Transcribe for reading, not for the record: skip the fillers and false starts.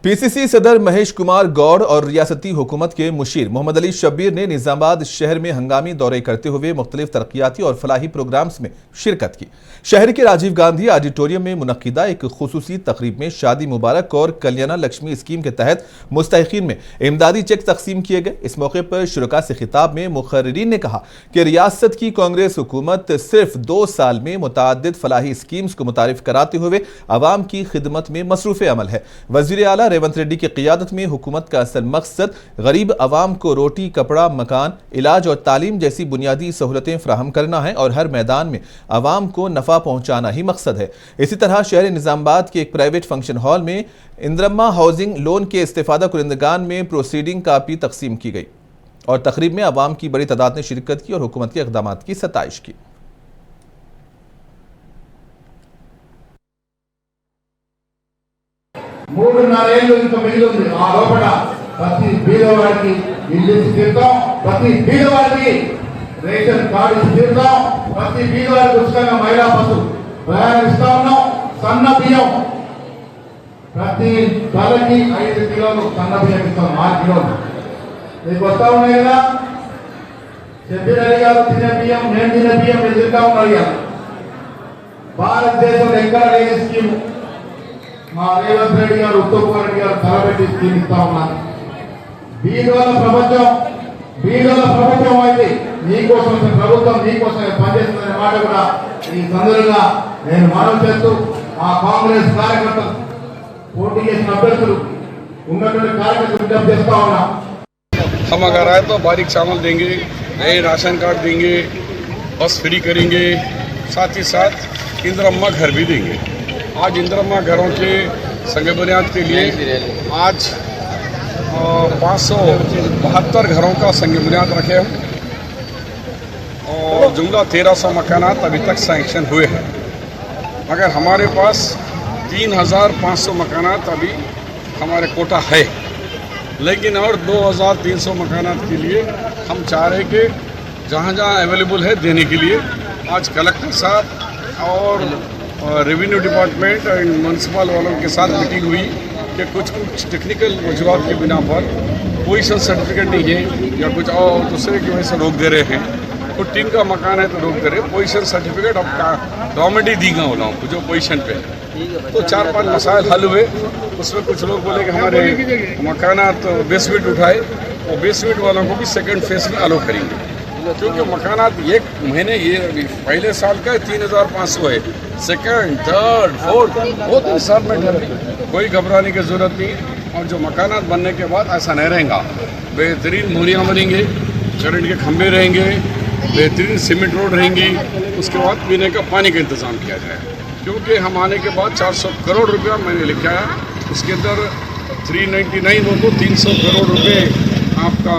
PCC सदर महेश कुमार गौड़ और रियासती हुकूमत के मुशीर मोहम्मद अली शब्बीर ने निजामाबाद शहर में हंगामी दौरे करते हुए मुख्तलिफ तरक्याती और फलाही प्रोग्राम्स में शिरकत की। शहर के राजीव गांधी ऑडिटोरियम में मुनक्किदा एक खुसूसी तकरीब में शादी मुबारक और कल्याण लक्ष्मी स्कीम के तहत मुस्तहिकीन में इमदादी चेक तकसीम किए गए। इस मौके पर शुरका से खिताब में मुखर्रीन ने कहा कि रियासत की कांग्रेस हुकूमत सिर्फ 2 साल में मुतअद्दिद फलाही स्कीम्स को मुतारिफ कराते हुए अवाम की खिदमत में मसरूफ़ अमल है। वज़ीर आला रेवंत रेड्डी की क़ियादत में हुकूमत का असल मकसद गरीब अवाम को रोटी, कपड़ा, मकान, इलाज और तालीम जैसी बुनियादी सहूलतें फराहम करना है और हर मैदान में अवाम को नफ़ा पहुँचाना ही मकसद है। इसी तरह शहर निजामाबाद के एक प्राइवेट फंक्शन हॉल में इंदिरम्मा हाउसिंग लोन के इस्तेफादा कुरिंदगान में प्रोसीडिंग कापी तकसीम की गई और तकरीब में अवाम की बड़ी तादाद ने शिरकत की और हुकूमत के इक़दामात की सताइश की। మూడు నాలుగేళ్ళు ఇంకా మిగిలి ఉంది। ఆ లోపల ప్రతి బీదవాడికి ఇల్లు ఇచ్చి తీరుతాం, ప్రతి బీదవాడికి రేషన్ కార్డు ఇచ్చి తీరుతాం, ప్రతి బీదవాడికి ఉచితంగా మహిళా బస్సు ప్రయాణం ఇస్తా ఉన్నాం। సన్న బియ్యం ప్రతి ధరకి 5 కిలోలు సన్న బియ్యం ఇస్తాం, 6 కిలోలు మీకు వస్తా ఉన్నాయి కదా। షబ్బీర్ అలీ గారు తినే బియ్యం, నేను తినే బియ్యం ఎదురుగా ఉన్నారు ఇవాళ। భారతదేశంలో ఎక్కడ లేని స్కీము మా రేవంత్ రెడ్డి గారు, ఉత్తమ్ కుమార్ రెడ్డి గారు తలపెట్టి స్కీమ్ ఇస్తా ఉన్నారు। బీదల ప్రభుత్వం అయితే నీకోసం ప్రభుత్వం నీకోసమే పనిచేస్తుందనే మాట కూడా ఈ సందర్భంగా నేను మనవి చేస్తూ ఆ కాంగ్రెస్ కార్యకర్తలు, పోటీ చేసిన అభ్యర్థులు ఉన్నటువంటి కార్యకర్తలు విజ్ఞప్తి చేస్తా ఉన్నా। हम अगर आए तो बारीक चावल देंगे, नए राशन कार्ड देंगे, बस फ्री करेंगे, साथ ही साथ इंदिरम्मा घर भी देंगे। आज इंदिरम्मा घरों के संग बुनियाद के लिए आज 572 घरों का संग बुनियाद रखे हैं और जुमला 1300 मकानात अभी तक सैंक्शन हुए हैं, मगर हमारे पास 3500 मकानात अभी हमारे कोटा है। लेकिन और 2300 मकानात के लिए हम चाह रहे कि जहाँ जहाँ अवेलेबल है देने के लिए आज कलेक्टर साहब और रेवेन्यू डिपार्टमेंट एंड म्यूनसिपल वालों के साथ मीटिंग हुई कि कुछ टेक्निकल वजूहत के बिना पर पोजीशन सर्टिफिकेट नहीं है या कुछ और दूसरे की वजह से रोक दे रहे हैं। कुछ टीम का मकान है तो रोक दे रहे हैं। पोजीशन सर्टिफिकेट अब गवर्नमेंट ही दी गया लोगों को जो पोजीशन पे है। तो 4-5 मसाइल हल हुए। उसमें कुछ लोग बोले कि हमारे मकानात तो बेसमेंट उठाए और बेसमेंट वालों को भी सेकेंड फेज में अलो करेंगे, क्योंकि मकानात 1 महीने ये पहले साल का 3500 है, सेकंड, थर्ड, फोर्थ 2 इंस्टॉलमेंट है। कोई घबराने की जरूरत नहीं। और जो मकानात बनने के बाद ऐसा नहीं रहेगा, बेहतरीन मोहरियाँ बनेंगे, करंट के खंभे रहेंगे, बेहतरीन सीमेंट रोड रहेंगी। उसके बाद पीने का पानी का इंतज़ाम किया जाए, क्योंकि हम आने के बाद 400 करोड़ रुपया मैंने लिखा है। उसके अंदर 399 हो तो 300 करोड़ रुपये आपका